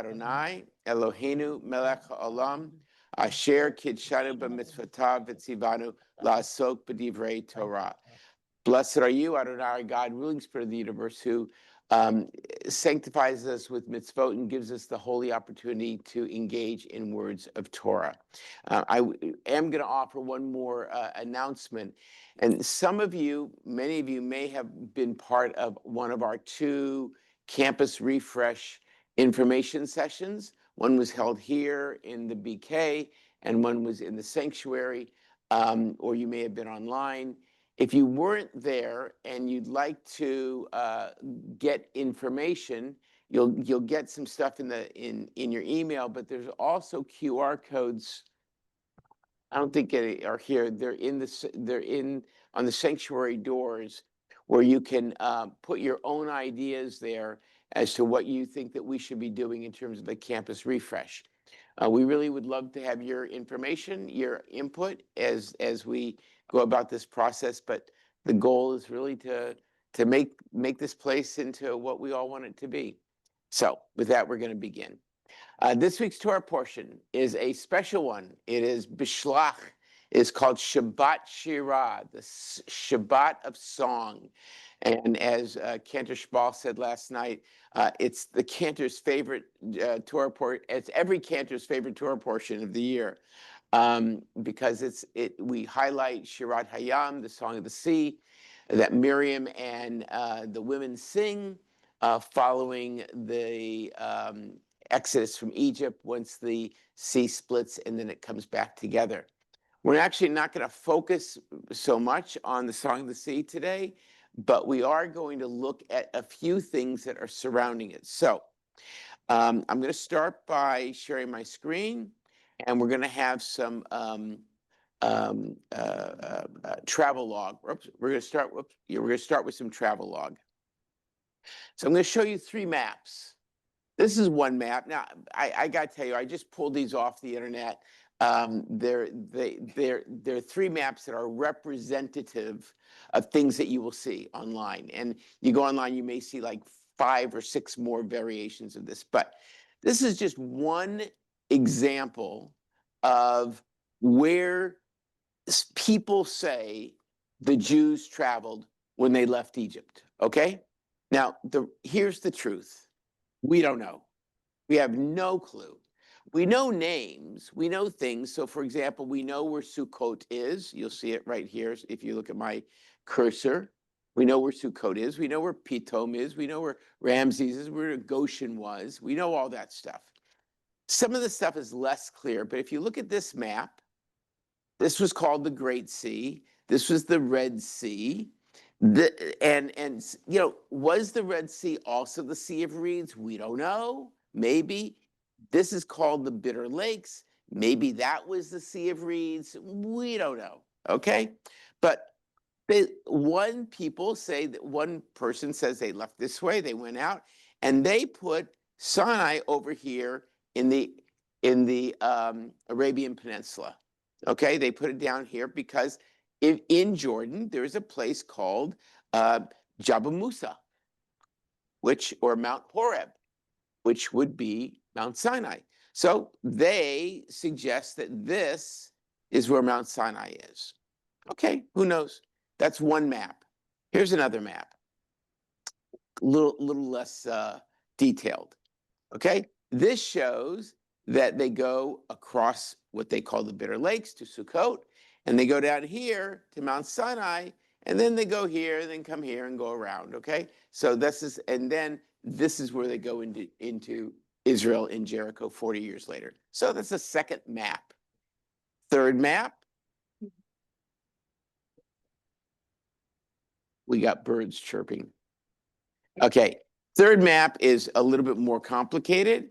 Adonai, Eloheinu, melech haolam, asher kidshanu b'mitzvotav v'tzivanu la'asok b'divrei Torah. Blessed are you, Adonai, our God, ruling spirit of the universe, who sanctifies us with mitzvot and gives us the holy opportunity to engage in words of Torah. I am going to offer one more announcement. And many of you may have been part of one of our two campus refresh information sessions. One was held here in the BK and one was in the sanctuary, or you may have been online. If you weren't there and you'd like to get information, you'll get some stuff in your email, but there's also QR codes. I don't think they are here. They're in on the sanctuary doors, where you can put your own ideas there as to what you think that we should be doing in terms of the campus refresh. We really would love to have your information, your input as we go about this process, but the goal is really to make this place into what we all want it to be. So with that, we're going to begin. This week's Torah portion is a special one. It is Bishlach. It's called Shabbat Shirah, the Shabbat of song. And as Cantor Shbal said last night, it's the Cantor's favorite Torah portion. It's every Cantor's favorite Torah portion of the year, because we highlight Shirat Hayam, the Song of the Sea, that Miriam and the women sing following the Exodus from Egypt, once the sea splits and then it comes back together. We're actually not going to focus so much on the Song of the Sea today, but we are going to look at a few things that are surrounding it. So I'm going to start by sharing my screen, and we're going to have some travel log. Oops, we're going to start with some travel log. So I'm going to show you three maps. This is one map. Now, I got to tell you, I just pulled these off the internet. They're three maps that are representative of things that you will see online. And you go online, you may see like 5 or 6 more variations of this. But this is just one example of where people say the Jews traveled when they left Egypt. Okay? Now, here's the truth. We don't know. We have no clue. We know names, we know things. So for example, we know where Sukkot is. You'll see it right here if you look at my cursor. We know where Sukkot is. We know where Pitom is. We know where Ramses is, where Goshen was. We know all that stuff. Some of the stuff is less clear, but if you look at this map, this was called the Great Sea. This was the Red Sea. And was the Red Sea also the Sea of Reeds? We don't know. Maybe. This is called the Bitter Lakes. Maybe that was the Sea of Reeds. We don't know. Okay? But one person says they left this way, they went out, and they put Sinai over here in the Arabian Peninsula. Okay? They put it down here because in Jordan, there's a place called Jabal Musa, or Mount Horeb, which would be Mount Sinai. So they suggest that this is where Mount Sinai is. Okay, who knows? That's one map. Here's another map, a little less detailed. Okay, this shows that they go across what they call the Bitter Lakes to Sukkot, and they go down here to Mount Sinai, and then they go here, and then come here and go around, okay? So this is where they go into Israel in Jericho 40 years later. So that's the second map. Third map, we got birds chirping. Okay, third map is a little bit more complicated.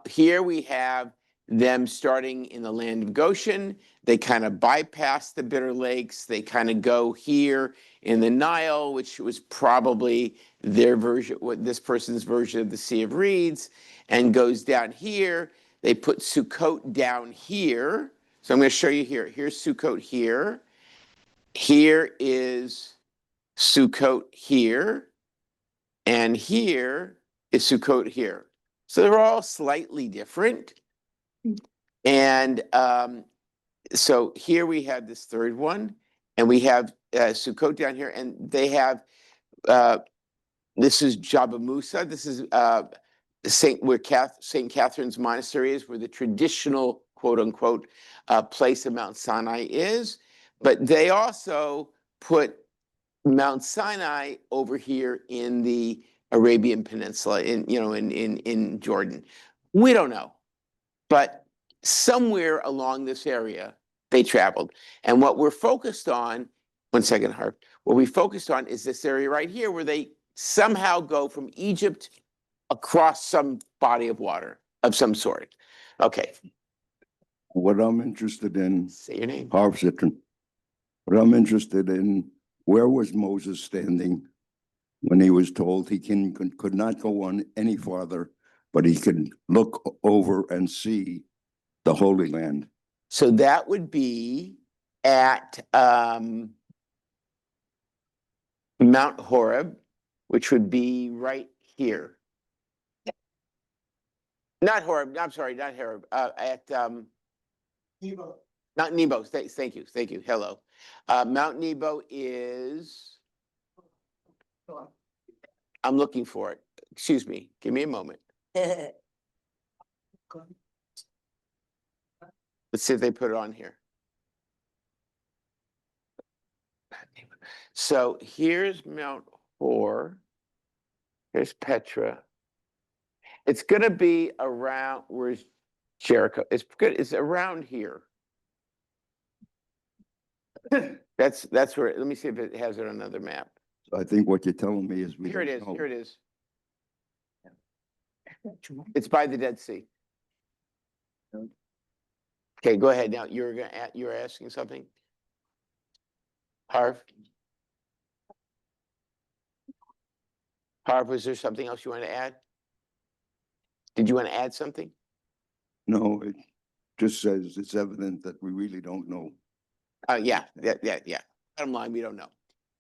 Here we have them starting in the land of Goshen. They kind of bypass the Bitter Lakes. They kind of go here in the Nile, which was probably their version, this person's version of the Sea of Reeds, and goes down here. They put Sukkot down here. So I'm going to show you here. Here's Sukkot here. Here is Sukkot here. And here is Sukkot here. So they're all slightly different. And so here we have this third one, and we have Sukkot down here, and they have this is Jabba Musa. This is St. Catherine's Monastery is, where the traditional quote unquote place of Mount Sinai is. But they also put Mount Sinai over here in the Arabian Peninsula, in Jordan. We don't know, but somewhere along this area they traveled. And what we're focused on, one second, Harv, what we focused on is this area right here where they somehow go from Egypt across some body of water of some sort. Okay. What I'm interested in, Say your name. Harv Zitron. What I'm interested in, where was Moses standing when he was told he could not go on any farther, but he could look over and see the Holy Land? So that would be at Mount Horeb, which would be right here. Not Horeb, I'm sorry, not Horeb, at Nebo. Mount Nebo. Thank you. Hello. Mount Nebo is, I'm looking for it. Excuse me, give me a moment. Let's see if they put it on here. So here's Mount Hor. Here's Petra. It's gonna be around, where's Jericho? It's good, it's around here. That's where, let me see if it has it on another map. I think what you're telling me is we Here it don't is, know. here it is. It's by the Dead Sea. Okay, go ahead now. You're asking something? Harv? Harv, was there something else you want to add? Did you want to add something? No, it just says it's evident that we really don't know. Yeah. Bottom line, we don't know.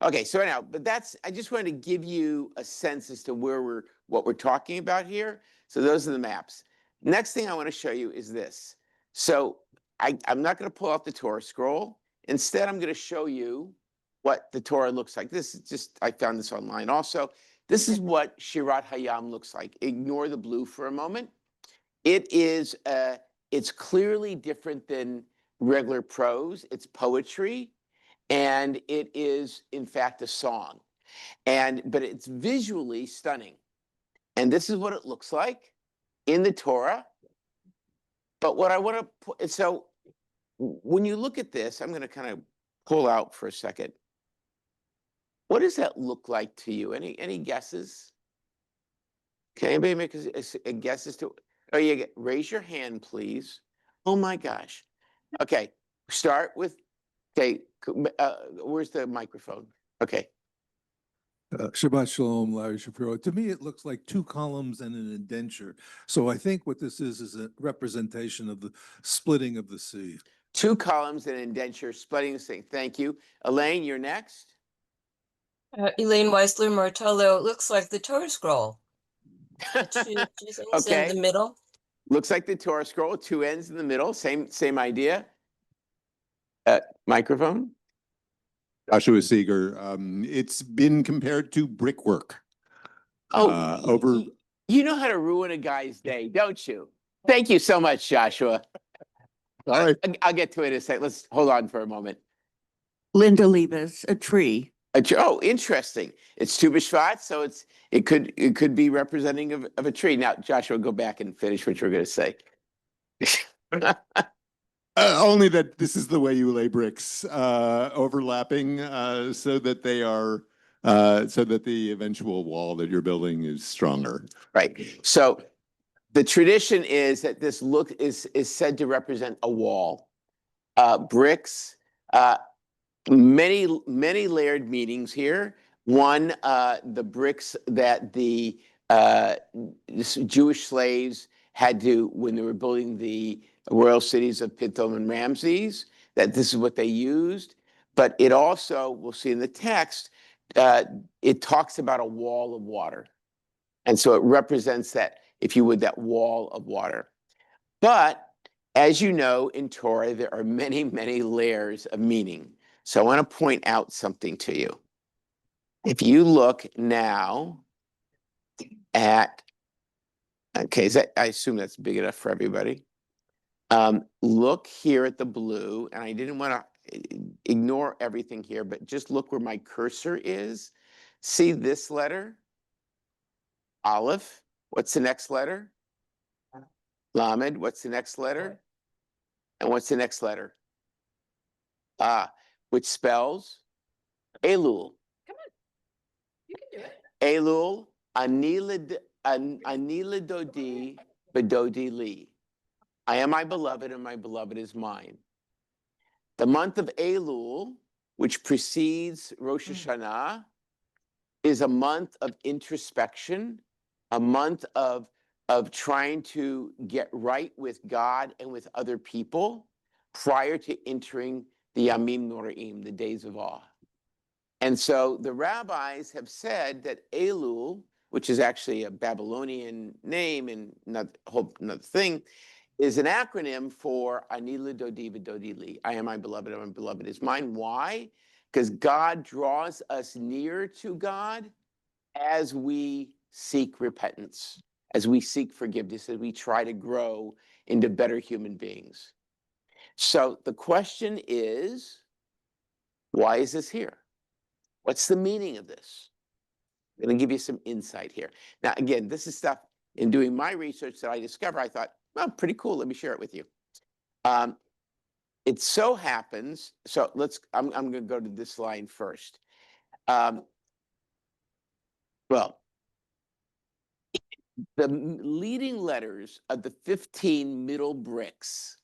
Okay, so anyhow, but I just wanted to give you a sense as to what we're talking about here. So those are the maps. Next thing I want to show you is this. So I'm not going to pull out the Torah scroll. Instead, I'm going to show you what the Torah looks like. This is just, I found this online also. This is what Shirat Hayam looks like. Ignore the blue for a moment. It's clearly different than regular prose. It's poetry, and it is in fact a song. But it's visually stunning. And this is what it looks like in the Torah. But what I want to put, so when you look at this, I'm going to kind of pull out for a second. What does that look like to you? Any guesses? Can anybody make a guess as to? Oh, yeah, raise your hand, please. Oh my gosh. Okay, start with. Okay, where's the microphone? Okay. Shabbat Shalom, Larry Shapiro. To me, it looks like two columns and an indenture. So I think what this is a representation of the splitting of the sea. Two columns and indenture splitting the thing. Thank you. Elaine, you're next. Elaine Weisler Martello, it looks like the Torah scroll. Two things Okay. in the middle. Looks like the Torah scroll, two ends in the middle, same idea. Microphone. Joshua Seeger, it's been compared to brickwork. Oh, you know how to ruin a guy's day, don't you? Thank you so much, Joshua. All right. I'll get to it in a sec. Let's hold on for a moment. Linda Liebes, a tree. Oh, interesting. It's Tu B'Shvat, so it could be representing of a tree. Now, Joshua, go back and finish what you were going to say. Only that this is the way you lay bricks, overlapping, so that they are, so that the eventual wall that you're building is stronger. Right. So the tradition is that this look is said to represent a wall. Bricks, many layered meanings here. One, the bricks that the Jewish slaves had to, when they were building the royal cities of Pithom and Ramses, that this is what they used. But it also, we'll see in the text, it talks about a wall of water. And so it represents that if you would, that wall of water. But as you know, in Torah, there are many, many layers of meaning. So I want to point out something to you. If you look now at, okay, I assume that's big enough for everybody. Look here at the blue, and I didn't want to ignore everything here, but just look where my cursor is. See this letter? Aleph. What's the next letter? Lamed. What's the next letter? And what's the next letter? Which spells Elul. Come on. You can do it. Elul, Anila Dodi, Bedodi Li. I am my beloved, and my beloved is mine. The month of Elul, which precedes Rosh Hashanah, is a month of introspection, a month of trying to get right with God and with other people prior to entering the Yamim Noraim, the days of awe. And so the rabbis have said that Elul, which is actually a Babylonian name and another thing, is an acronym for Anila Dodi V'Dodi Li. I am my beloved, and my beloved is mine. Why? Because God draws us near to God as we seek repentance, as we seek forgiveness, as we try to grow into better human beings. So the question is, why is this here? What's the meaning of this? I'm going to give you some insight here. Now, again, this is stuff in doing my research that I discovered. I thought, well, pretty cool. Let me share it with you. It so happens, so I'm going to go to this line first. Well, the leading letters of the 15 middle bricks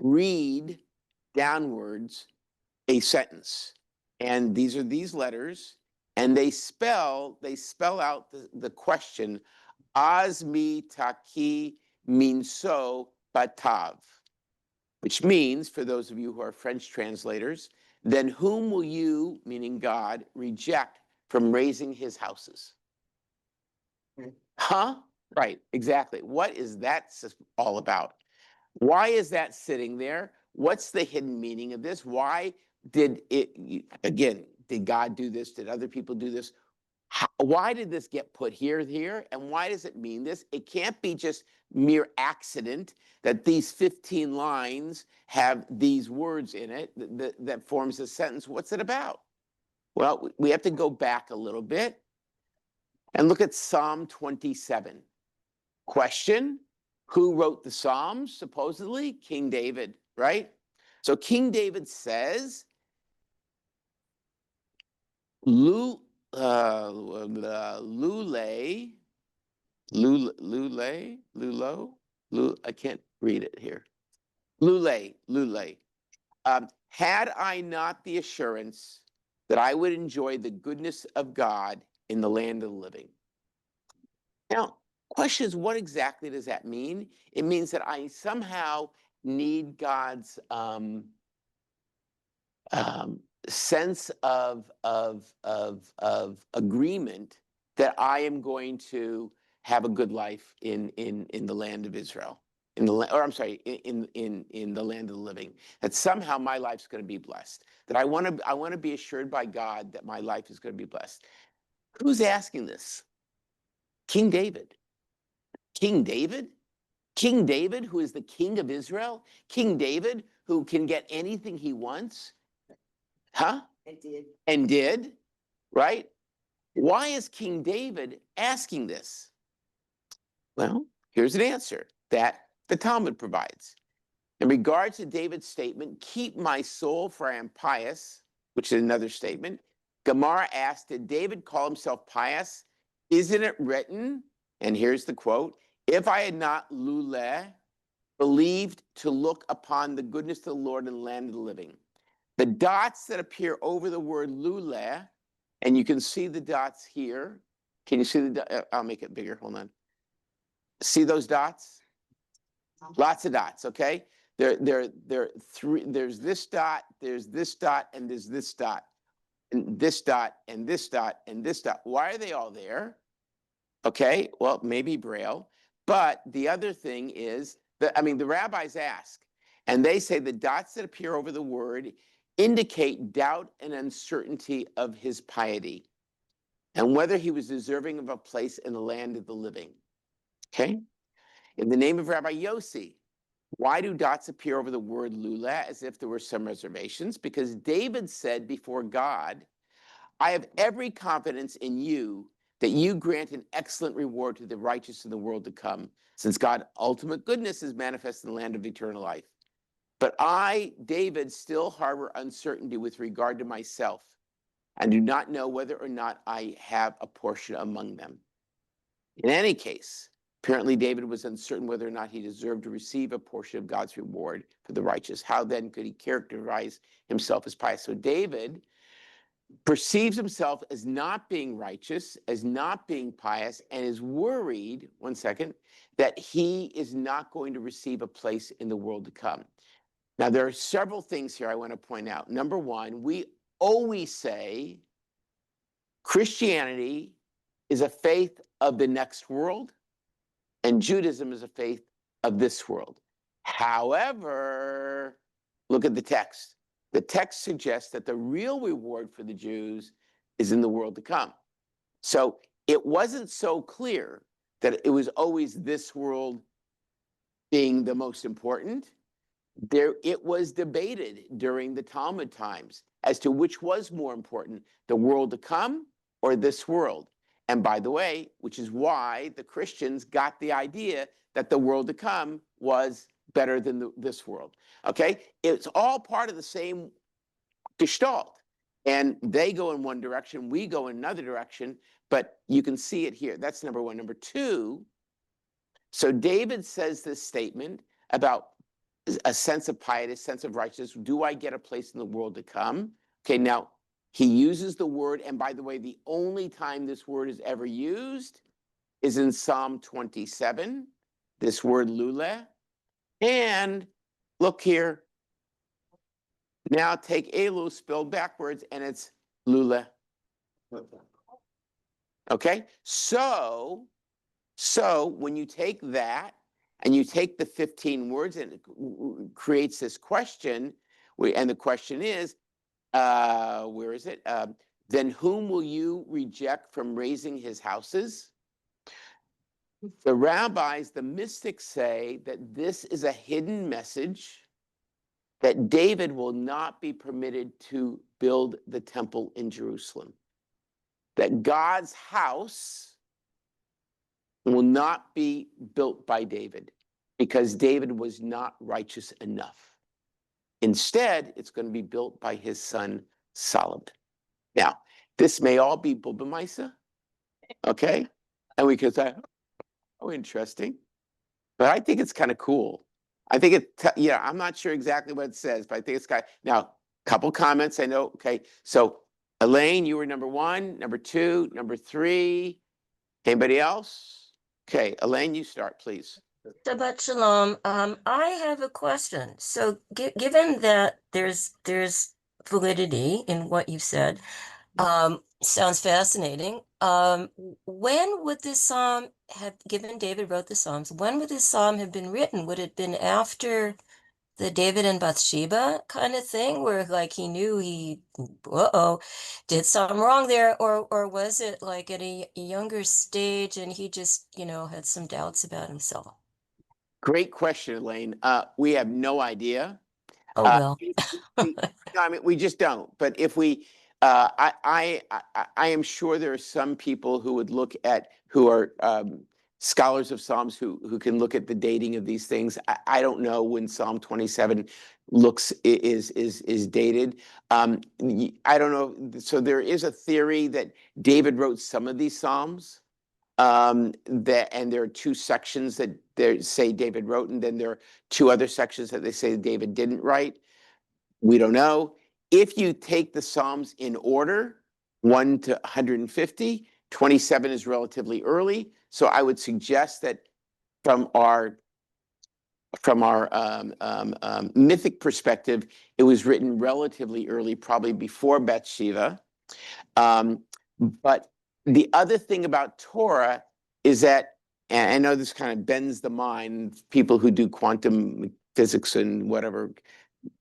read downwards a sentence. And these are these letters, and they spell out the question, Azmi Taki Minso Batav, which means, for those of you who are French translators, then whom will you, meaning God, reject from raising his houses? Huh? Right, exactly. What is that all about? Why is that sitting there? What's the hidden meaning of this? Why did again, did God do this? Did other people do this? Why did this get put here? And why does it mean this? It can't be just mere accident that these 15 lines have these words in it that forms a sentence. What's it about? Well, we have to go back a little bit and look at Psalm 27. Question, who wrote the Psalms, supposedly? King David, right? So King David says, Lulo, I can't read it here. Lule. Had I not the assurance that I would enjoy the goodness of God in the land of the living. Now, question is, what exactly does that mean? It means that I somehow need God's sense of agreement that I am going to have a good life in the land of Israel, in the land of the living. That somehow my life's going to be blessed. That I want to be assured by God that my life is going to be blessed. Who's asking this? King David. King David? King David, who is the king of Israel? King David, who can get anything he wants? Huh? And did, right? Why is King David asking this? Well, here's an answer that the Talmud provides. In regards to David's statement, keep my soul for I am pious, which is another statement, Gemara asked, did David call himself pious? Isn't it written, and here's the quote, if I had not luleh, believed to look upon the goodness of the Lord in the land of the living. The dots that appear over the word luleh, and you can see the dots here. Can you see the, I'll make it bigger, hold on. See those dots? Lots of dots, okay? There's this dot, there's this dot, and there's this dot, and this dot, and this dot, and this dot. Why are they all there? Okay, well, maybe Braille. But the other thing is that, I mean, the rabbis ask, and they say the dots that appear over the word indicate doubt and uncertainty of his piety and whether he was deserving of a place in the land of the living. Okay? In the name of Rabbi Yossi, why do dots appear over the word lula as if there were some reservations? Because David said before God, I have every confidence in you that you grant an excellent reward to the righteous in the world to come, since God's ultimate goodness is manifest in the land of eternal life. But I, David, still harbor uncertainty with regard to myself and do not know whether or not I have a portion among them. In any case, apparently David was uncertain whether or not he deserved to receive a portion of God's reward for the righteous. How then could he characterize himself as pious? So David perceives himself as not being righteous, as not being pious, and is worried, one second, that he is not going to receive a place in the world to come. Now, there are several things here I want to point out. Number one, we always say Christianity is a faith of the next world, and Judaism is a faith of this world. However, look at the text. The text suggests that the real reward for the Jews is in the world to come. So it wasn't so clear that it was always this world being the most important. It was debated during the Talmud times as to which was more important, the world to come or this world. And by the way, which is why the Christians got the idea that the world to come was better than this world. Okay? It's all part of the same gestalt. And they go in one direction, we go in another direction, but you can see it here. That's number one. Number two, so David says this statement about a sense of piety, a sense of righteousness. Do I get a place in the world to come? Okay, now he uses the word, and by the way, the only time this word is ever used is in Psalm 27, this word lula. And look here. Now take Elu spelled backwards, and it's lula. Okay, so when you take that and you take the 15 words and it creates this question, and the question is, where is it? Then whom will you reject from raising his houses? The rabbis, the mystics say that this is a hidden message that David will not be permitted to build the temple in Jerusalem. That God's house will not be built by David because David was not righteous enough. Instead, it's going to be built by his son Solomon. Now, this may all be Bubba okay? And we could say, oh, interesting. But I think it's kind of cool. I think I'm not sure exactly what it says, but I think it's kind of, now, couple comments, I know, okay. So Elaine, you were number one, number two, number three. Anybody else? Okay, Elaine, you start, please. Shabbat Shalom. I have a question. So given that there's validity in what you've said, sounds fascinating. When would this psalm have, given David wrote the Psalms, when would this psalm have been written? Would it have been after the David and Bathsheba kind of thing, where like he knew he, did something wrong there, or was it like at a younger stage and he just, had some doubts about himself? Great question, Elaine. We have no idea. Oh, well. I mean, we just don't. But if we, I am sure there are some people who would look at, who are scholars of Psalms who can look at the dating of these things. I don't know when Psalm 27 is dated. I don't know. So there is a theory that David wrote some of these Psalms. And there are two sections that they say David wrote, and then there are two other sections that they say David didn't write. We don't know. If you take the Psalms in order, 1 to 150, 27 is relatively early. So I would suggest that from our mythic perspective, it was written relatively early, probably before Bathsheba. But the other thing about Torah is that, and I know this kind of bends the mind, people who do quantum physics and whatever,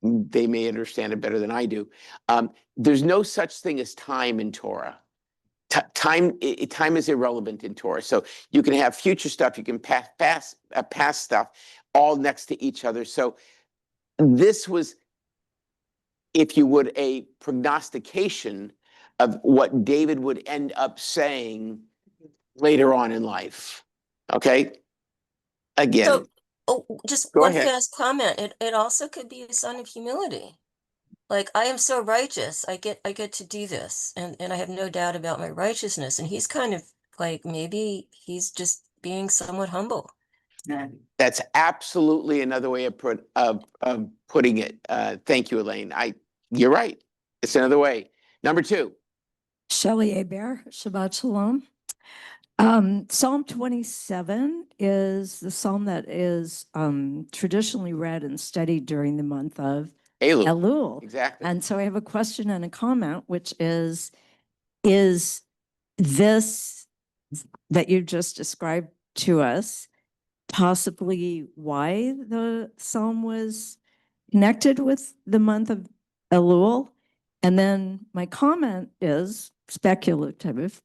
they may understand it better than I do. There's no such thing as time in Torah. Time is irrelevant in Torah. So you can have future stuff, you can past stuff, all next to each other. So this was, if you would, a prognostication of what David would end up saying later on in life. Okay? Again, So, oh, just Go one ahead. fast comment. It also could be a sign of humility. Like, I am so righteous, I get to do this, and I have no doubt about my righteousness. And he's kind of like, maybe he's just being somewhat humble. that's absolutely another way of putting it. Thank you, Elaine. You're right. It's another way. Number 2. Shelley Aber, Shabbat Shalom. Psalm 27 is the psalm that is traditionally read and studied during the month of Elul. Elul. Exactly. And so I have a question and a comment, which is this that you just described to us possibly why the psalm was connected with the month of Elul? And then my comment is speculative,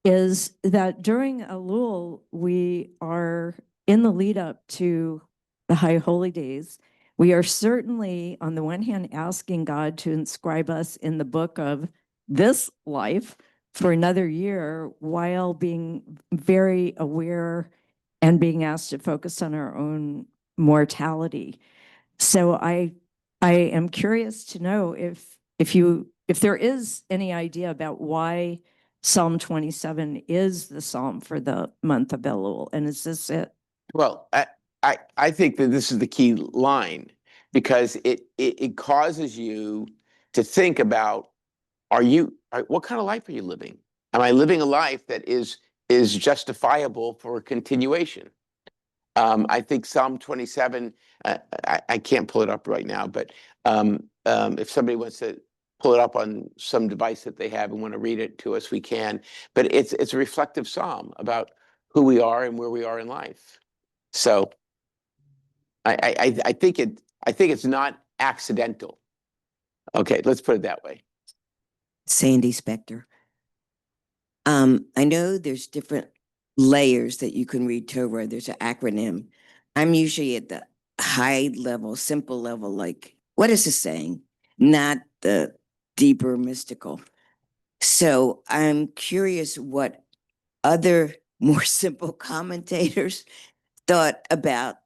is that during Elul, we are in the lead up to the High Holy Days. We are certainly, on the one hand, asking God to inscribe us in the book of this life for another year, while being very aware and being asked to focus on our own mortality. So I am curious to know if there is any idea about why Psalm 27 is the psalm for the month of Elul, and is this it? Well, I think that this is the key line, because it causes you to think about, what kind of life are you living? Am I living a life that is justifiable for continuation? I think Psalm 27, I can't pull it up right now, but if somebody wants to pull it up on some device that they have and want to read it to us, we can. But it's a reflective psalm about who we are and where we are in life. So I think it's not accidental. Okay, let's put it that way. Sandy Spector. I know there's different layers that you can read Torah. There's an acronym. I'm usually at the high level, simple level, like, what is this saying? Not the deeper mystical. So I'm curious what other more simple commentators thought about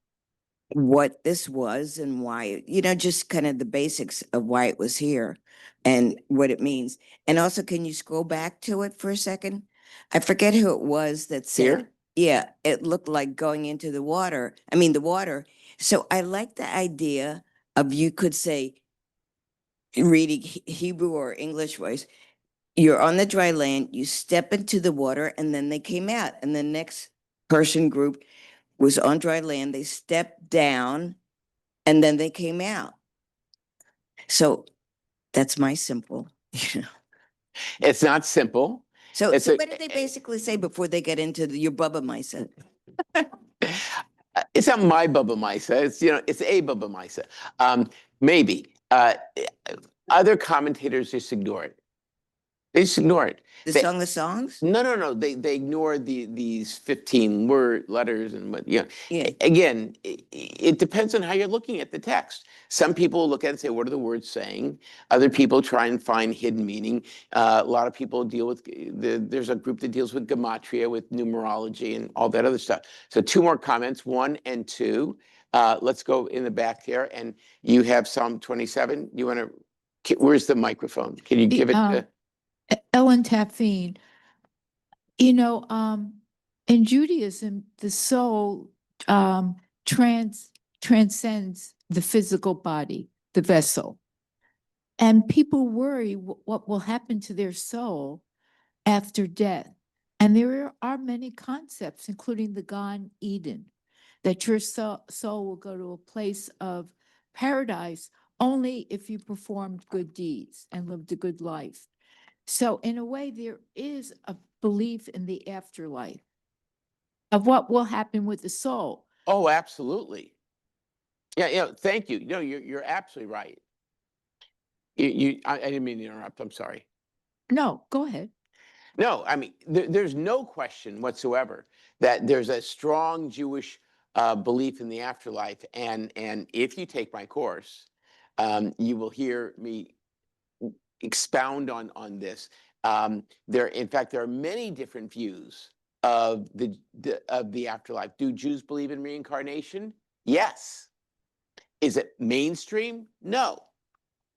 what this was and why, just kind of the basics of why it was here and what it means. And also, can you scroll back to it for a second? I forget who it was that said, Here? yeah, it looked like going into the water. I mean, the water. So I like the idea of, you could say, reading Hebrew or English voice, you're on the dry land, you step into the water, and then they came out. And the next person group was on dry land, they stepped down, and then they came out. So that's my simple, It's not simple. So, It's so a- what did they basically say before they get into your Bubba Misa? It's not my Bubba Misa. It's a Bubba Misa. Maybe. Other commentators just ignore it. They just ignore it. The They- Song of Songs? No. They ignore these 15 letters and what, Yeah. Again, it depends on how you're looking at the text. Some people look at it and say, what are the words saying? Other people try and find hidden meaning. A lot of people deal with, there's a group that deals with gematria, with numerology and all that other stuff. So 2 more comments, 1 and 2. Let's go in the back there, and you have Psalm 27. You want to, where's the microphone? Can you give it to? Ellen Taffine, in Judaism, the soul transcends the physical body, the vessel. And people worry what will happen to their soul after death. And there are many concepts, including the Gan Eden, that your soul will go to a place of paradise only if you performed good deeds and lived a good life. So in a way, there is a belief in the afterlife. of what will happen with the soul. Oh, absolutely. Yeah, thank you. No, you're absolutely right. I didn't mean to interrupt. I'm sorry. No, go ahead. No, I mean, there's no question whatsoever that there's a strong Jewish belief in the afterlife. And if you take my course, you will hear me expound on this. In fact, there are many different views of the afterlife. Do Jews believe in reincarnation? Yes. Is it mainstream? No.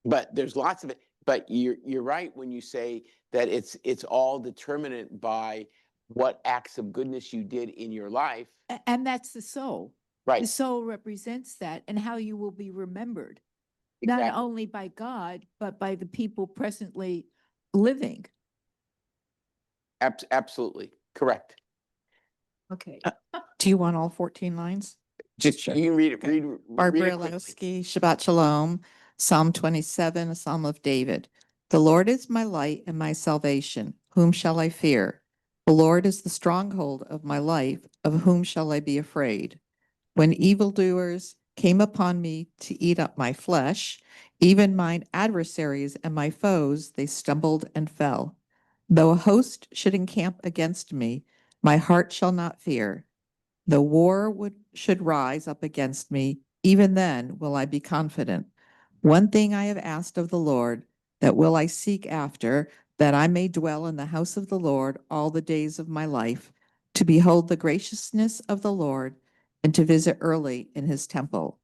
But there's lots of it. But you're right when you say that it's all determinant by what acts of goodness you did in your life. And that's the soul. Right. The soul represents that and how you will be remembered, not Exactly. only by God, but by the people presently living. Absolutely correct. Okay. Do you want all 14 lines? Just Sure. you can read it. Okay. Read it Barbara quickly. Lewski, Shabbat Shalom, Psalm 27, a Psalm of David. The Lord is my light and my salvation. Whom shall I fear? The Lord is the stronghold of my life. Of whom shall I be afraid? When evildoers came upon me to eat up my flesh, even mine adversaries and my foes, they stumbled and fell. Though a host should encamp against me, my heart shall not fear. Though should rise up against me, even then will I be confident. One thing I have asked of the Lord, that will I seek after, that I may dwell in the house of the Lord all the days of my life, to behold the graciousness of the Lord, and to visit early in his temple.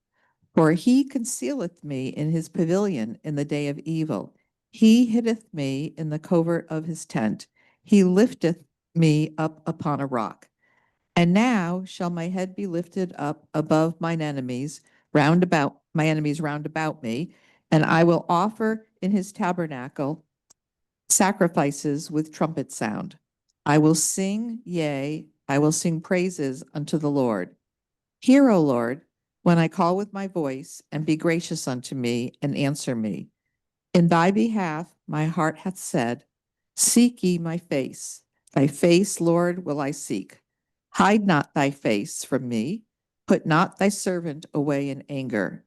For he concealeth me in his pavilion in the day of evil. He hiddeth me in the covert of his tent. He lifteth me up upon a rock. And now shall my head be lifted up above my enemies round about me, and I will offer in his tabernacle sacrifices with trumpet sound. I will sing, yea, I will sing praises unto the Lord. Hear, O Lord, when I call with my voice, and be gracious unto me, and answer me. In thy behalf my heart hath said, seek ye my face. Thy face, Lord, will I seek. Hide not thy face from me. Put not thy servant away in anger.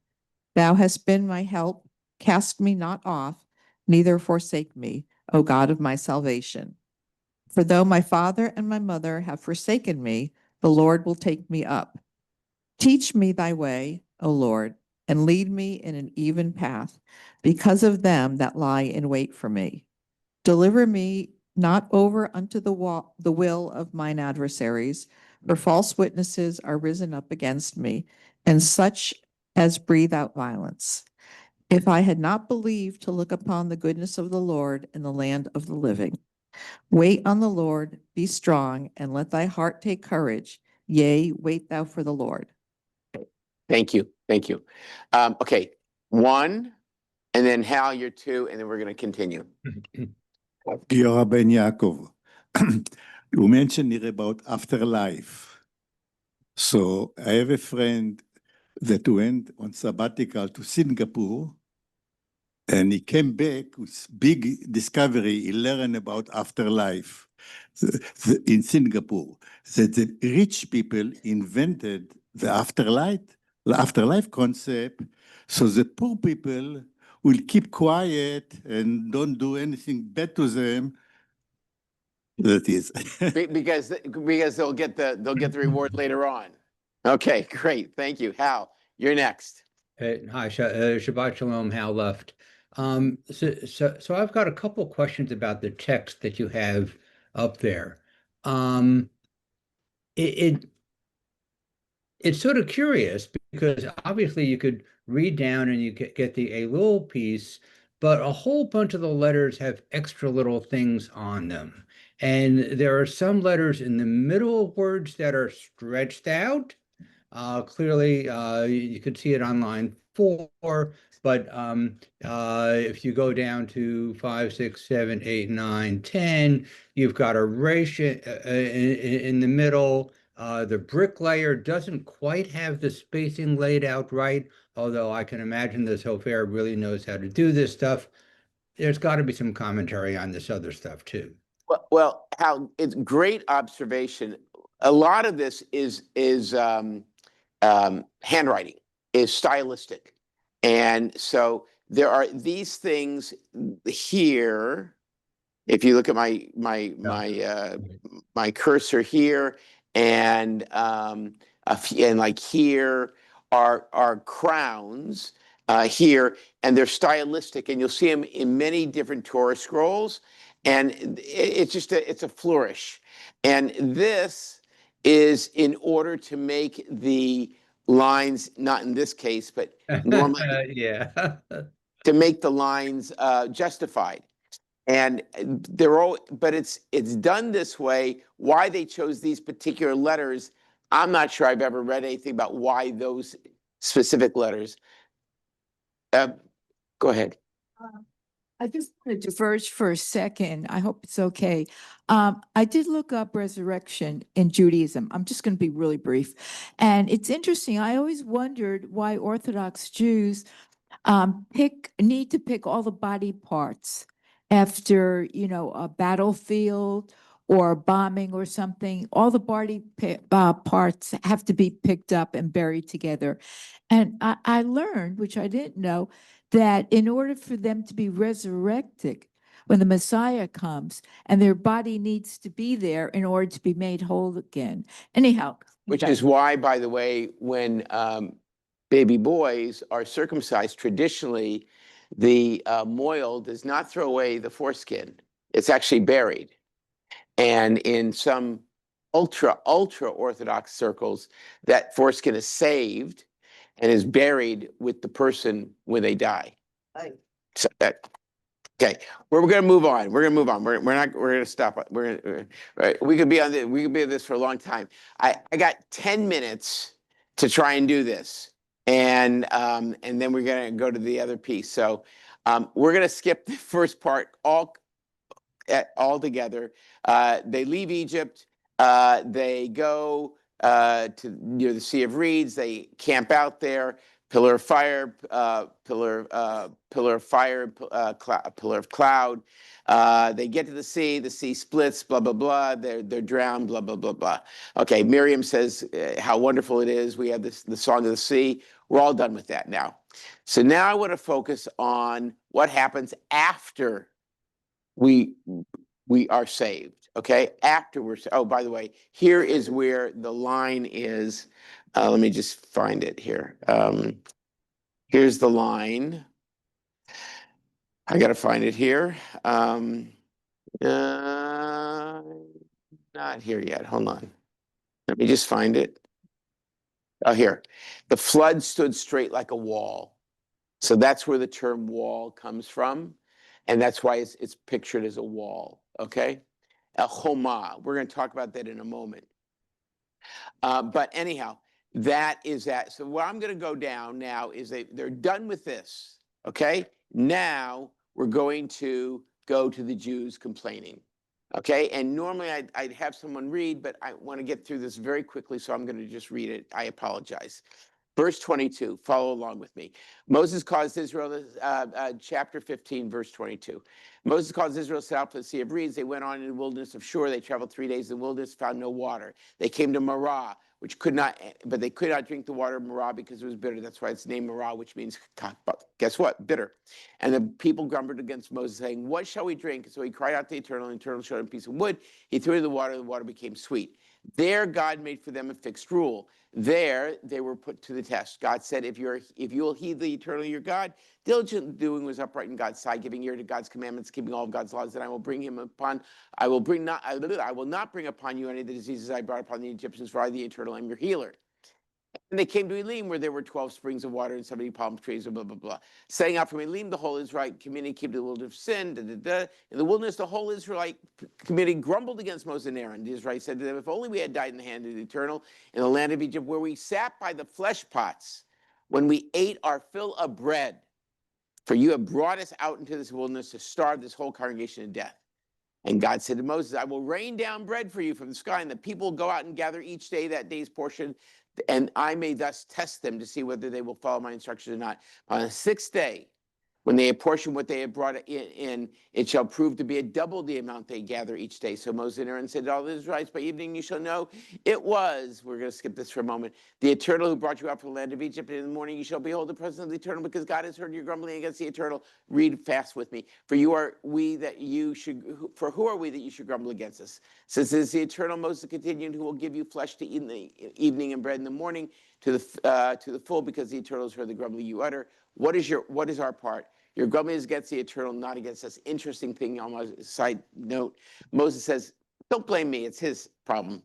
Thou hast been my help. Cast me not off, neither forsake me, O God of my salvation. For though my father and my mother have forsaken me, the Lord will take me up. Teach me thy way, O Lord, and lead me in an even path, because of them that lie in wait for me. Deliver me not over unto the will of mine adversaries, for false witnesses are risen up against me, and such as breathe out violence. If I had not believed to look upon the goodness of the Lord in the land of the living. Wait on the Lord, be strong, and let thy heart take courage. Yea, wait thou for the Lord. Thank you. Thank you. Okay, 1, and then Hal, you're 2, and then we're going to continue. Giora Ben Yaakov, you mentioned here about afterlife. So I have a friend that went on sabbatical to Singapore, and he came back with big discovery. He learned about afterlife in Singapore, that the rich people invented the afterlife concept, so the poor people will keep quiet and don't do anything bad to them. That is. Because they'll get the reward later on. Okay, great. Thank you. Hal, you're next. Hi, Shabbat Shalom, Hal Luft. So I've got a couple questions about the text that you have up there. It's sort of curious because obviously you could read down and you get the Elul piece, but a whole bunch of the letters have extra little things on them. And there are some letters in the middle of words that are stretched out. Clearly, you could see it on line 4, but if you go down to 5, 6, 7, 8, 9, 10, you've got a ratio in the middle. The bricklayer doesn't quite have the spacing laid out right, although I can imagine the Sofer really knows how to do this stuff. There's got to be some commentary on this other stuff too. Well, Hal, it's great observation. a lot of this is handwriting, is stylistic. And so there are these things here. If you look at my cursor here, and like here are crowns here, and they're stylistic, and you'll see them in many different Torah scrolls, and it's just it's a flourish. And this is in order to make the lines, not in this case, but normally Yeah. to make the lines justified. And they're all, but it's done this way. Why they chose these particular letters, I'm not sure I've ever read anything about why those specific letters. Go ahead. I just want to diverge for a second. I hope it's okay. I did look up resurrection in Judaism. I'm just going to be really brief. And it's interesting. I always wondered why Orthodox Jews need to pick all the body parts after, a battlefield or bombing or something. All the body parts have to be picked up and buried together. And I learned, which I didn't know, that in order for them to be resurrected when the Messiah comes, and their body needs to be there in order to be made whole again. Anyhow. Which is why, by the way, when baby boys are circumcised, traditionally, the mohel does not throw away the foreskin. It's actually buried. And in some ultra Orthodox circles, that foreskin is saved and is buried with the person when they die. So okay, we're going to move on. We're going to stop. We could be on this for a long time. I got 10 minutes to try and do this. And then we're going to go to the other piece. So we're going to skip the first part all together. They leave Egypt. They go to near the Sea of Reeds. They camp out there. Pillar of fire, pillar of fire, pillar of cloud. They get to the sea splits, blah, blah, blah. They're drowned, blah, blah, blah, blah. Okay, Miriam says how wonderful it is. We have the song of the sea. We're all done with that now. So now I want to focus on what happens after we are saved, okay? After oh, by the way, here is where the line is. Let me just find it here. Here's the line. I got to find it here. Not here yet. Hold on. Let me just find it. Oh, here. The flood stood straight like a wall. So that's where the term wall comes from. And that's why it's pictured as a wall, okay? A choma. We're going to talk about that in a moment. But anyhow, that is that. So what I'm going to go down now is they're done with this, okay? Now we're going to go to the Jews complaining, okay? And normally I'd have someone read, but I want to get through this very quickly, so I'm going to just read it. I apologize. Verse 22, follow along with me. Moses caused Israel, chapter 15, verse 22. Moses caused Israel to set out for the Sea of Reeds. They went on in the wilderness of Shur. They traveled 3 days in the wilderness, found no water. They came to Marah, but they could not drink the water of Marah because it was bitter. That's why it's named Marah, which means, guess what? Bitter. And the people grumbled against Moses, saying, what shall we drink? So he cried out to the Eternal, and the Eternal showed him a piece of wood. He threw it in the water became sweet. There, God made for them a fixed rule. There, they were put to the test. God said, if you will heed the Eternal your God, diligent doing was upright in God's sight, giving ear to God's commandments, keeping all of God's laws, then I will not bring upon you any of the diseases I brought upon the Egyptians, for I, the Eternal, am your healer. And they came to Elim, where there were 12 springs of water and 70 palm trees, blah, blah, blah. Setting out from Elim, the whole Israelite community came to the wilderness of sin. In the wilderness, the whole Israelite community grumbled against Moses and Aaron. The Israelites said to them, if only we had died in the hand of the Eternal in the land of Egypt, where we sat by the flesh pots, when we ate our fill of bread. For you have brought us out into this wilderness to starve this whole congregation to death. And God said to Moses, I will rain down bread for you from the sky, and the people will go out and gather each day that day's portion, and I may thus test them to see whether they will follow my instructions or not. On the 6th day, When they apportion what they had brought in, it shall prove to be a double the amount they gather each day. So Moses and Aaron said to all the Israelites, by evening you shall know it was, we're going to skip this for a moment, the Eternal who brought you out from the land of Egypt. And in the morning you shall behold the presence of the Eternal, because God has heard your grumbling against the Eternal. Read fast with me. For who are we that you should grumble against us? Since it is the Eternal, Moses continued, who will give you flesh to eat in the evening and bread in the morning to the full, because the Eternal has heard the grumbling you utter. What is our part? Your grumbling is against the Eternal, not against us. Interesting thing on my side note. Moses says, don't blame me. It's his problem.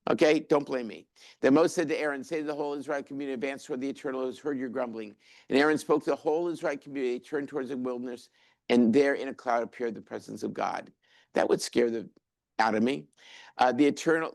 Okay? Don't blame me. Then Moses said to Aaron, say to the whole Israelite community, advance toward the Eternal who has heard your grumbling. And Aaron spoke to the whole Israelite community, turned towards the wilderness, and there in a cloud appeared the presence of God. That would scare the out of me. The Eternal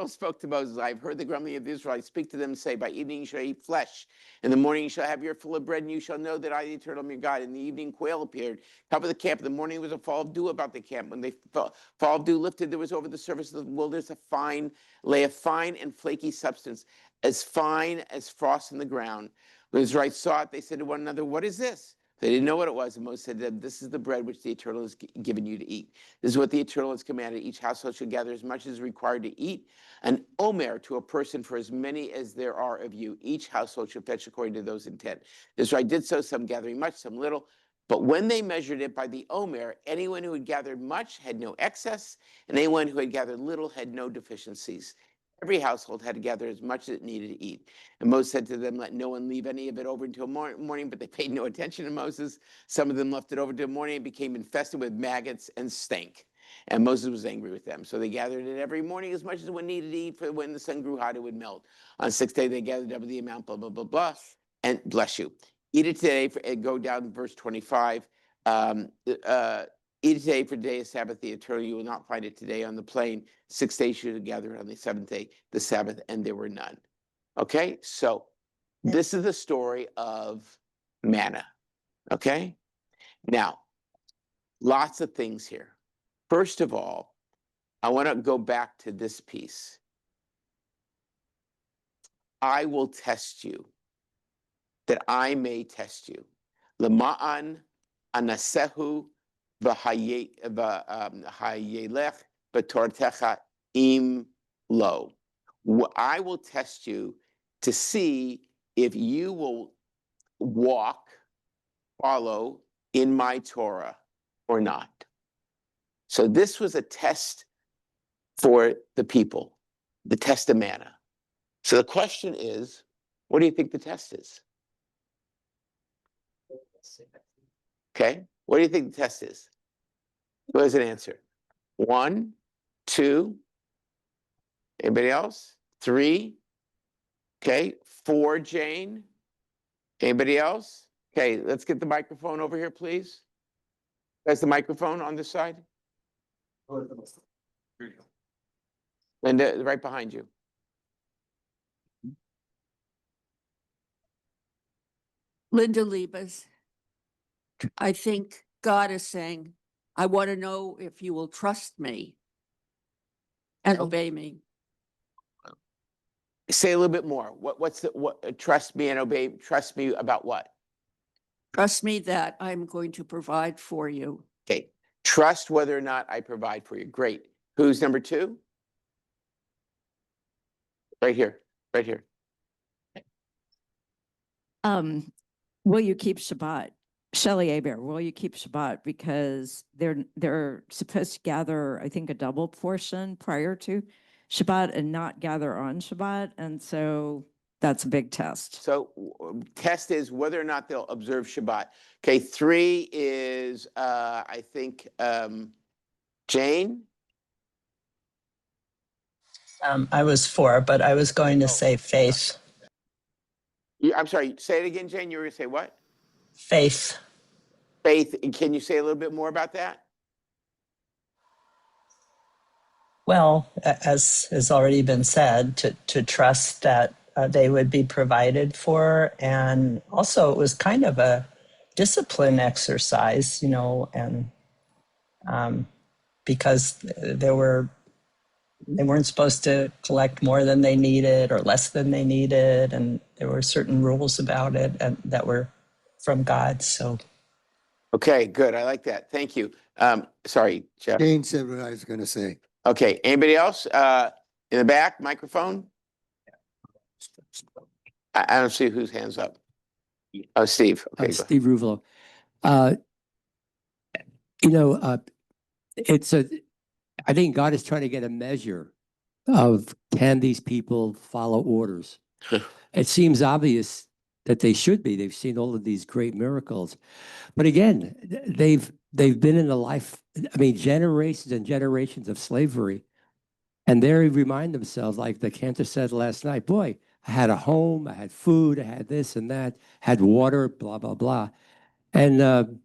spoke to Moses, I have heard the grumbling of the Israelites. Speak to them and say, by evening you shall eat flesh. In the morning you shall have your fill of bread, and you shall know that I, the Eternal, am your God. In the evening quail appeared, covered the camp. In the morning was a fall of dew about the camp. When the fall of dew lifted, there was over the surface of the wilderness a fine and flaky substance, as fine as frost in the ground. When the Israelites saw it, they said to one another, what is this? They didn't know what it was. And Moses said to them, this is the bread which the Eternal has given you to eat. This is what the Eternal has commanded. Each household should gather as much as is required to eat, an omer to a person for as many as there are of you. Each household should fetch according to those intent. This right did so, some gathering much, some little. But when they measured it by the omer, anyone who had gathered much had no excess, and anyone who had gathered little had no deficiencies. Every household had to gather as much as it needed to eat. And Moses said to them, let no one leave any of it over until morning, but they paid no attention to Moses. Some of them left it over till morning and became infested with maggots and stank. And Moses was angry with them. So they gathered it every morning as much as one needed to eat, for when the sun grew hot, it would melt. On the sixth day, they gathered double the amount, blah, blah, blah, blah. And bless you. Eat it today, and go down to verse 25. Eat it today, for today is Sabbath, the Eternal. You will not find it today on the plain. 6 days you should gather it on the seventh day, the Sabbath, and there were none. Okay, so this is the story of manna. Okay, now, lots of things here. First of all, I want to go back to this piece. I will test you, that I may test you. Lama'an anasehu v'hayelech b'tortecha im lo. I will test you to see if you will follow in my Torah or not. So this was a test for the people, the test of manna. So the question is, what do you think the test is? Okay, what do you think the test is? Who has an answer? 1, 2, anybody else? 3, okay, 4, Jane. Anybody else? Okay, let's get the microphone over here, please. There's the microphone on this side. Linda, right behind you. Linda Liebes. I think God is saying, I want to know if you will trust me and obey me. Say a little bit more. What trust me and obey, trust me about what? Trust me that I'm going to provide for you. Okay. Trust whether or not I provide for you. Great. Who's number 2? Right here. Right here. Will you keep Shabbat? Shelley Aber, will you keep Shabbat? Because they're supposed to gather, I think, a double portion prior to Shabbat and not gather on Shabbat. And so that's a big test. So test is whether or not they'll observe Shabbat. Okay, 3 is, I think, Jane? I was 4, but I was going to say faith. I'm sorry, say it again, Jane. You were going to say what? Faith. Faith. Can you say a little bit more about that? Well, as has already been said, to trust that they would be provided for. And also it was kind of a discipline exercise, you know, and because they weren't supposed to collect more than they needed or less than they needed. And there were certain rules about it and that were from God. So Okay, good. I like that. Thank you. Sorry, Jeff. Jane said what I was gonna say. Okay, anybody else? In the back, microphone? I don't see whose hands up. Oh, Steve. Okay, go ahead. Steve Ruvalo. I think God is trying to get a measure of, can these people follow orders? It seems obvious that they should be. They've seen all of these great miracles. But again, they've been in a life, generations and generations of slavery. And they remind themselves, like the cantor said last night, boy, I had a home, I had food, I had this and that, had water, blah, blah, blah. And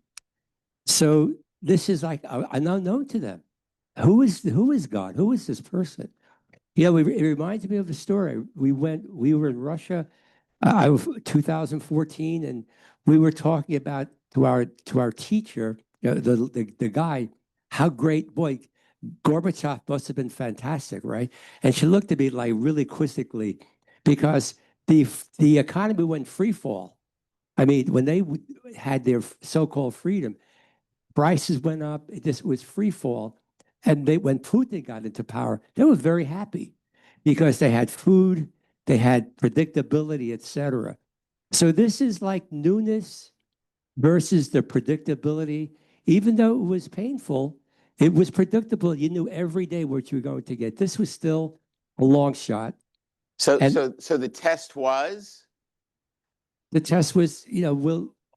so this is like an unknown to them. Who is God? Who is this person? It reminds me of a story. We were in Russia, 2014, and we were talking about to our teacher, the guy, how great, boy, Gorbachev must have been fantastic, right? And she looked at me like really quizzically, because the economy went free fall. When they had their so-called freedom, prices went up. It was free fall. And when Putin got into power, they were very happy because they had food, they had predictability, etc. So this is like newness versus the predictability. Even though it was painful, it was predictable. You knew every day what you were going to get. This was still a long shot. So the test was? The test was,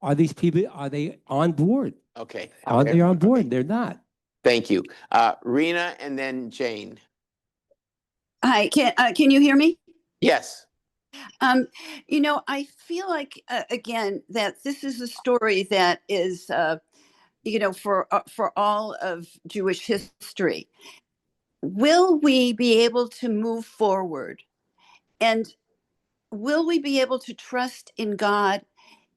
are these people, are they on board? Okay. Are they on board? They're not. Thank you. Rena and then Jane. Hi, can you hear me? Yes. I feel like, again, that this is a story that is, for all of Jewish history. Will we be able to move forward? And will we be able to trust in God,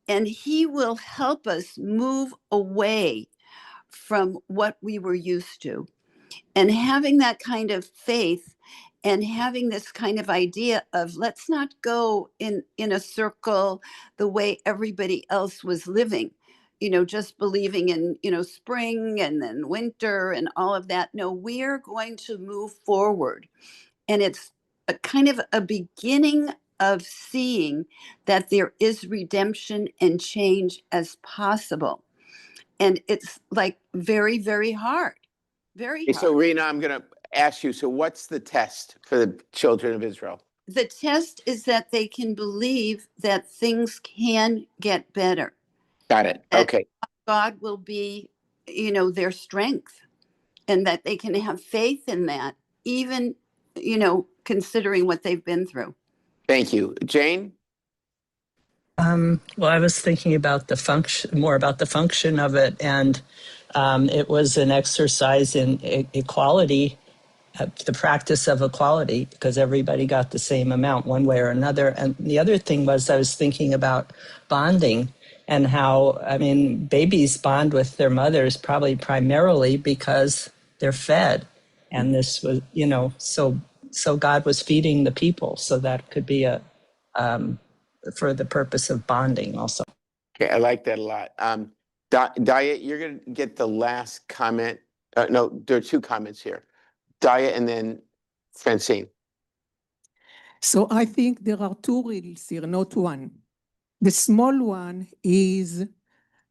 and He will help us move away from what we were used to? And having that kind of faith and having this kind of idea of, let's not go in a circle the way everybody else was living, just believing in, spring and then winter and all of that. No, we are going to move forward. And it's a kind of a beginning of seeing that there is redemption and change as possible. And it's like very, very hard. Very hard. So Rena, I'm going to ask you, so what's the test for the children of Israel? The test is that they can believe that things can get better. Got it. Okay. God will be, their strength, and that they can have faith in that, even, considering what they've been through. Thank you. Jane? Well, I was thinking about more about the function of it, and it was an exercise in equality, the practice of equality, because everybody got the same amount one way or another. And the other thing was, I was thinking about bonding and how, babies bond with their mothers probably primarily because they're fed. And this was, so God was feeding the people, so that could be for the purpose of bonding also. Okay, I like that a lot. Daya, you're going to get the last comment. No, there are two comments here. Daya and then Francine. So I think there are two riddles here, not one. The small one is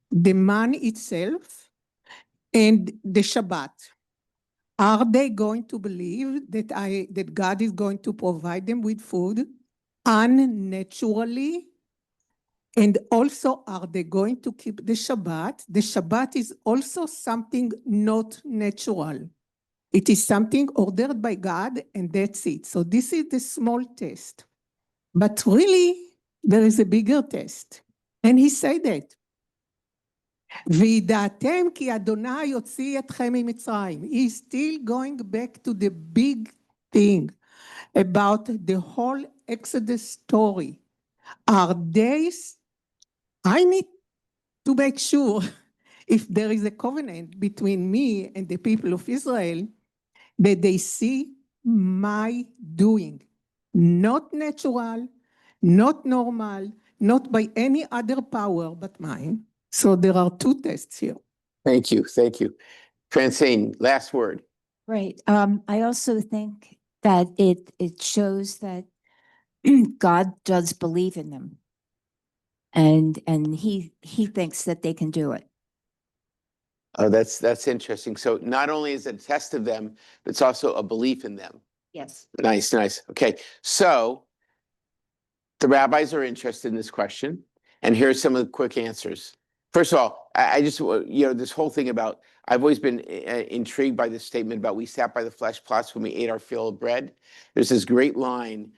the man itself and the Shabbat. Are they going to believe that God is going to provide them with food unnaturally? And also, are they going to keep the Shabbat? The Shabbat is also something not natural. It is something ordered by God, and that's it. So this is the small test. But really, there is a bigger test. And he said that. וידעתם כי אדוני יוציא אתכם ממצרים. He's still going back to the big thing about the whole Exodus story. I need to make sure if there is a covenant between me and the people of Israel, that they see my doing, not natural, not normal, not by any other power but mine. So there are two tests here. Thank you. Thank you. Francine, last word. Right. I also think that it shows that God does believe in them. And he thinks that they can do it. Oh, that's interesting. So not only is it a test of them, but it's also a belief in them. Yes. Nice, nice. Okay, so the rabbis are interested in this question, and here's some of the quick answers. First of all, I just, this whole thing about, I've always been intrigued by this statement about we sat by the flesh plots when we ate our fill of bread. There's this great line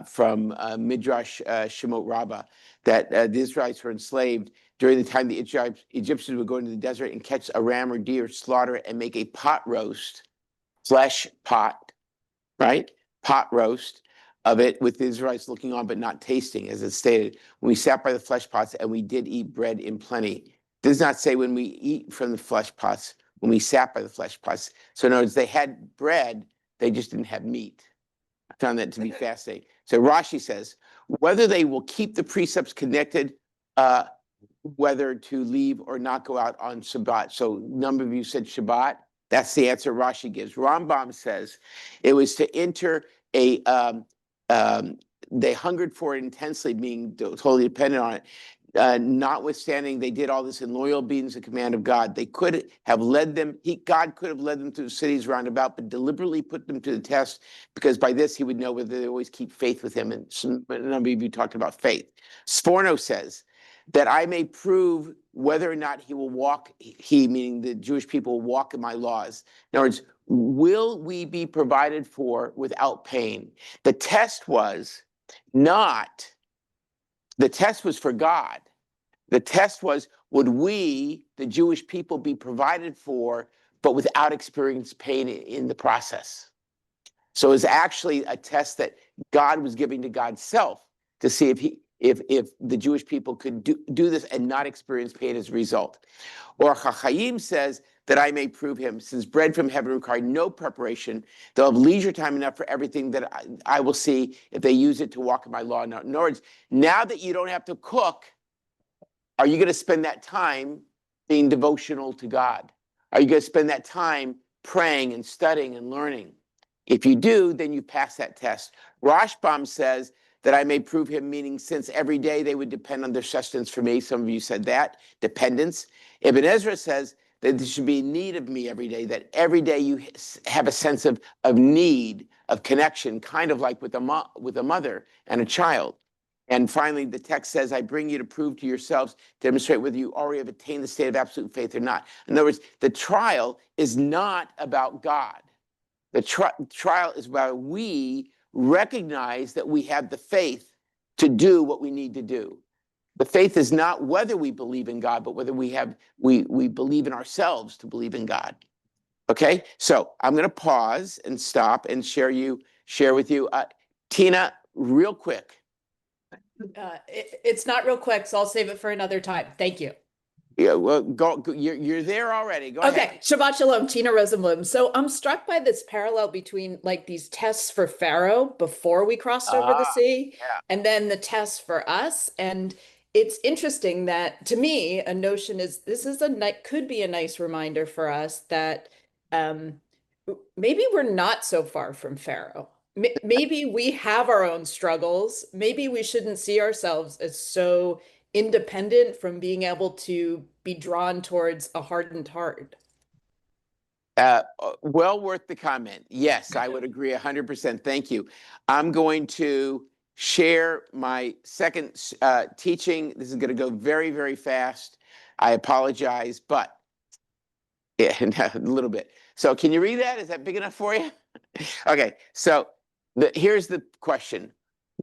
from Midrash Shemot Rabbah that the Israelites were enslaved during the time the Egyptians would go into the desert and catch a ram or deer, slaughter it, and make a pot roast, flesh pot, right? Pot roast of it with the Israelites looking on but not tasting, as it stated. When we sat by the flesh pots and we did eat bread in plenty. It does not say when we eat from the flesh pots, when we sat by the flesh pots. So in other words, they had bread, they just didn't have meat. I found that to be fascinating. So Rashi says, whether they will keep the precepts connected, whether to leave or not go out on Shabbat. So a number of you said Shabbat. That's the answer Rashi gives. Rambam says it was to enter a, they hungered for it intensely, being totally dependent on it. Notwithstanding, they did all this in loyal obedience to the command of God. They could have led them, God could have led them through the cities round about, but deliberately put them to the test, because by this he would know whether they always keep faith with him. And a number of you talked about faith. Sforno says that I may prove whether or not he will walk, he meaning the Jewish people, will walk in my laws. In other words, will we be provided for without pain? The test was not, the test was for God. The test was, would we, the Jewish people, be provided for, but without experiencing pain in the process? So it was actually a test that God was giving to God's self to see if the Jewish people could do this and not experience pain as a result. Or Chachayim says that I may prove him, since bread from heaven required no preparation, they'll have leisure time enough for everything that I will see if they use it to walk in my law. In other words, now that you don't have to cook, are you going to spend that time being devotional to God? Are you going to spend that time praying and studying and learning? If you do, then you pass that test. Rashbam says that I may prove him, meaning since every day they would depend on their sustenance for me. Some of you said that, dependence. Ibn Ezra says that there should be need of me every day, that every day you have a sense of need, of connection, kind of like with a mother and a child. And finally, the text says, I bring you to prove to yourselves, to demonstrate whether you already have attained the state of absolute faith or not. In other words, the trial is not about God. The trial is about we recognize that we have the faith to do what we need to do. The faith is not whether we believe in God, but whether we believe in ourselves to believe in God. Okay, so I'm going to pause and stop and share with you. Tina, real quick. It's not real quick, so I'll save it for another time. Thank you. Yeah, well, go you're there already. Go ahead. Okay, Shabbat Shalom, Tina Rosenblum. So I'm struck by this parallel between like these tests for Pharaoh before we crossed over the sea, and then the tests for us. And it's interesting that, to me, a notion is this is could be a nice reminder for us that maybe we're not so far from Pharaoh. Maybe we have our own struggles. Maybe we shouldn't see ourselves as so independent from being able to be drawn towards a hardened heart. Well worth the comment. Yes, I would agree 100%. Thank you. I'm going to share my second teaching. This is going to go very, very fast. I apologize, but yeah, a little bit. So can you read that? Is that big enough for you? Okay, so here's the question.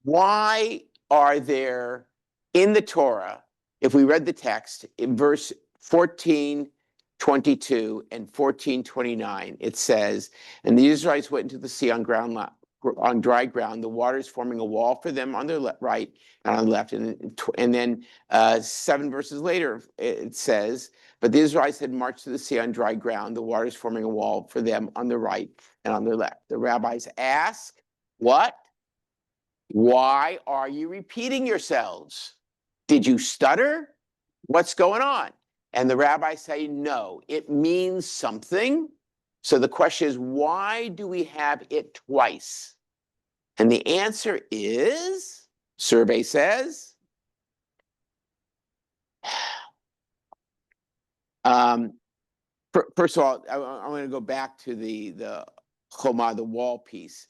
Why are there in the Torah, if we read the text, in verse 14:22 and 14:29, it says, and the Israelites went into the sea on dry ground, the waters forming a wall for them on their right and on the left. And then 7 verses later, it says, but the Israelites had marched to the sea on dry ground, the waters forming a wall for them on their right and on their left. The rabbis ask, what? Why are you repeating yourselves? Did you stutter? What's going on? And the rabbis say, no, it means something. So the question is, why do we have it twice? And the answer is, survey says, first of all, I want to go back to the Choma, the wall piece.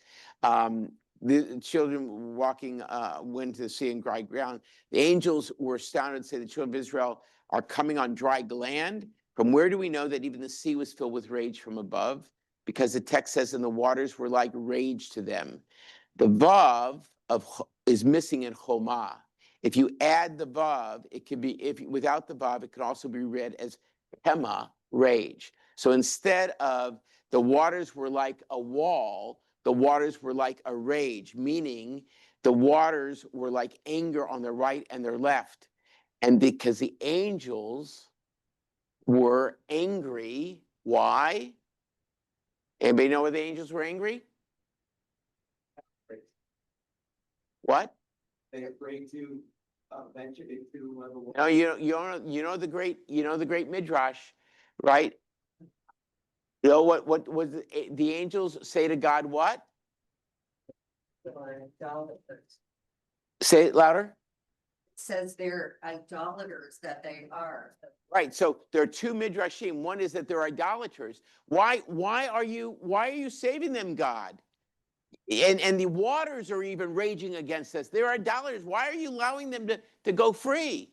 The children walking went to the sea and dry ground. The angels were astounded and say the children of Israel are coming on dry land. From where do we know that even the sea was filled with rage from above? Because the text says, and the waters were like rage to them. The vav is missing in Choma. If you add the vav, it could be, without the vav, it could also be read as Hema, rage. So instead of the waters were like a wall, the waters were like a rage, meaning the waters were like anger on their right and their left. And because the angels were angry, why? Anybody know why the angels were angry? What? They're afraid to venture into the water. No, you know the great midrash, right? You know what was the angels say to God? What? Say it louder. It says they're idolaters, that they are. Right. So there are two midrashim. One is that they're idolaters. Why are you saving them, God? And the waters are even raging against us. They're idolaters. Why are you allowing them to go free?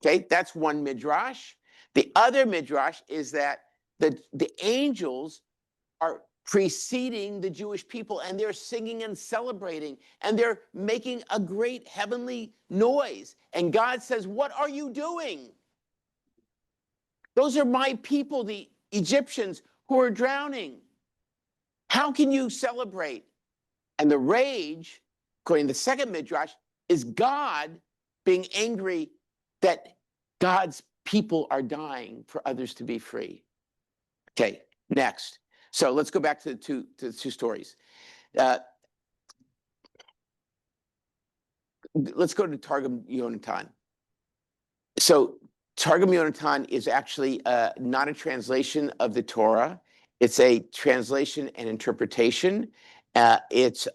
Okay, that's one midrash. The other midrash is that the angels are preceding the Jewish people, and they're singing and celebrating, and they're making a great heavenly noise. And God says, what are you doing? Those are my people, the Egyptians who are drowning. How can you celebrate? And the rage, according to the second midrash, is God being angry that God's people are dying for others to be free. Okay, next. So let's go back to the two stories. Let's go to Targum Yonatan. So Targum Yonatan is actually not a translation of the Torah. It's a translation and interpretation. It's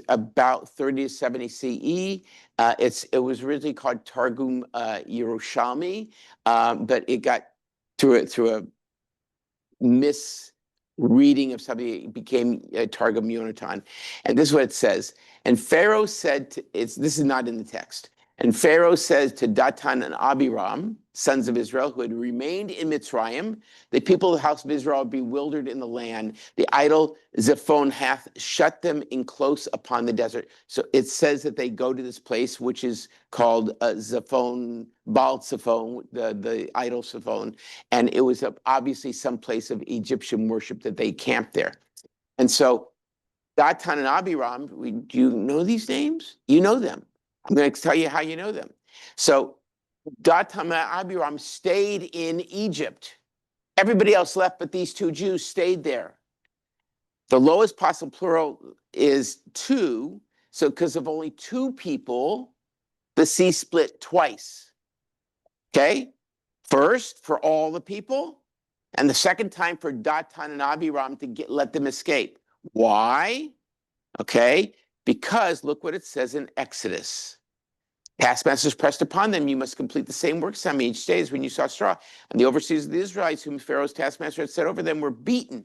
about 30 to 70 CE. It was originally called Targum Yerushalmi, but it got through a misreading of something, it became Targum Yonatan. And this is what it says. And Pharaoh said, this is not in the text. And Pharaoh says to Datan and Abiram, sons of Israel, who had remained in Mitzrayim, the people of the house of Israel are bewildered in the land. The idol Zephon hath shut them in close upon the desert. So it says that they go to this place, which is called Zephon, Baal Zephon, the idol Zephon. And it was obviously some place of Egyptian worship that they camped there. And so Datan and Abiram, do you know these names? You know them. I'm going to tell you how you know them. So Datan and Abiram stayed in Egypt. Everybody else left, but these two Jews stayed there. The lowest possible plural is two. So because of only two people, the sea split twice. Okay? First, for all the people, and the second time for Datan and Abiram to let them escape. Why? Okay? Because look what it says in Exodus. Taskmasters pressed upon them, you must complete the same work assignment each day as when you saw straw. And the overseers of the Israelites, whom Pharaoh's taskmaster had set over them, were beaten.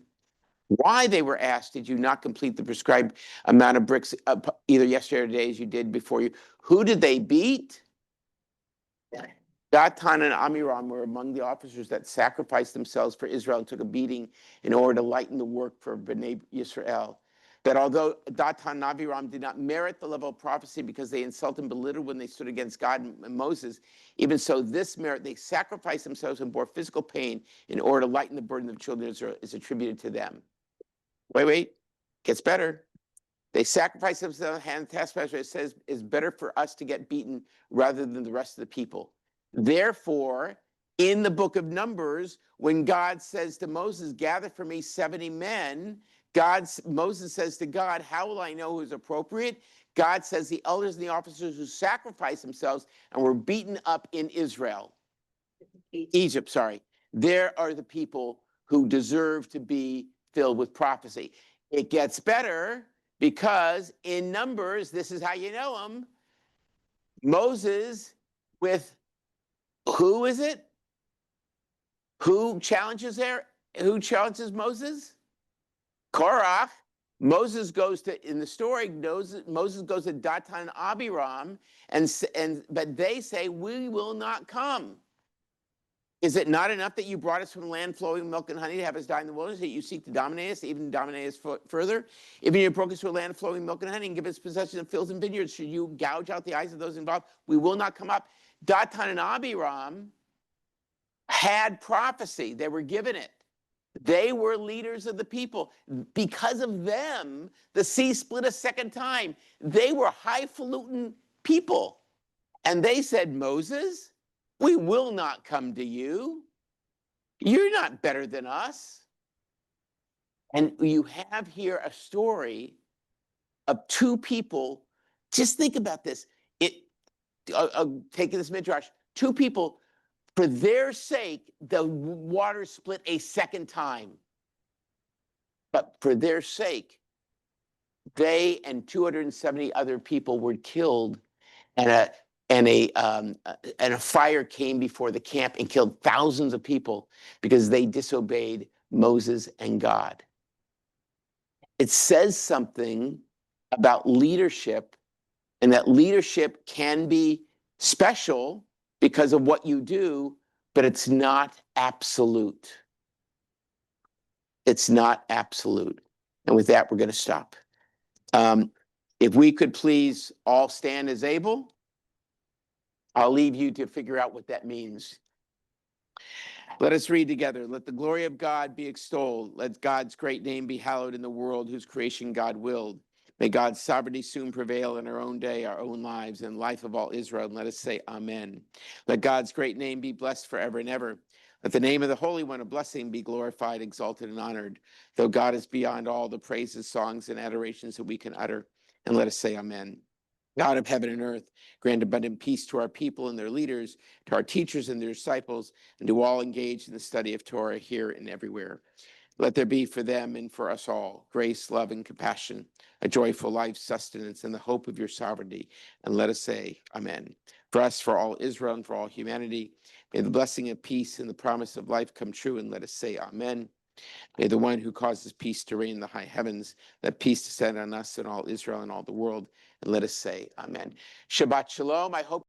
Why, they were asked, did you not complete the prescribed amount of bricks either yesterday or today as you did before you? Who did they beat? Datan and Abiram were among the officers that sacrificed themselves for Israel and took a beating in order to lighten the work for Bnei Yisrael. That although Datan and Abiram did not merit the level of prophecy because they insulted and belittled when they stood against God and Moses, even so this merit, they sacrificed themselves and bore physical pain in order to lighten the burden of the children of Israel is attributed to them. Wait, gets better. They sacrificed themselves, hand taskmaster, it says, is better for us to get beaten rather than the rest of the people. Therefore, in the book of Numbers, when God says to Moses, gather for me 70 men, Moses says to God, how will I know who's appropriate? God says the elders and the officers who sacrificed themselves and were beaten up in Israel. Egypt, sorry. There are the people who deserve to be filled with prophecy. It gets better because in Numbers, this is how you know them. Moses with, who is it? Who challenges there? Who challenges Moses? Korach. Moses goes to, in the story, Moses goes to Datan and Abiram, but they say, we will not come. Is it not enough that you brought us from land flowing with milk and honey to have us die in the wilderness, that you seek to dominate us, even dominate us further? Even you broke us to a land flowing with milk and honey and give us possession of fields and vineyards, should you gouge out the eyes of those involved? We will not come up. Datan and Abiram had prophecy. They were given it. They were leaders of the people. Because of them, the sea split a second time. They were highfalutin people. And they said, Moses, we will not come to you. You're not better than us. And you have here a story of two people. Just think about this. Taking this midrash, two people, for their sake, the water split a second time. But for their sake, they and 270 other people were killed, and a fire came before the camp and killed thousands of people because they disobeyed Moses and God. It says something about leadership, and that leadership can be special because of what you do, but it's not absolute. It's not absolute. And with that, we're going to stop. If we could please all stand as able, I'll leave you to figure out what that means. Let us read together. Let the glory of God be extolled. Let God's great name be hallowed in the world whose creation God willed. May God's sovereignty soon prevail in our own day, our own lives, and life of all Israel. And let us say amen. Let God's great name be blessed forever and ever. Let the name of the Holy One of blessing be glorified, exalted, and honored, though God is beyond all the praises, songs, and adorations that we can utter. And let us say amen. God of heaven and earth, grant abundant peace to our people and their leaders, to our teachers and their disciples, and to all engaged in the study of Torah here and everywhere. Let there be for them and for us all grace, love, and compassion, a joyful life, sustenance, and the hope of your sovereignty. And let us say amen. For us, for all Israel, and for all humanity, may the blessing of peace and the promise of life come true, and let us say amen. May the one who causes peace to reign in the high heavens, let peace descend on us and all Israel and all the world, and let us say amen. Shabbat shalom. I hope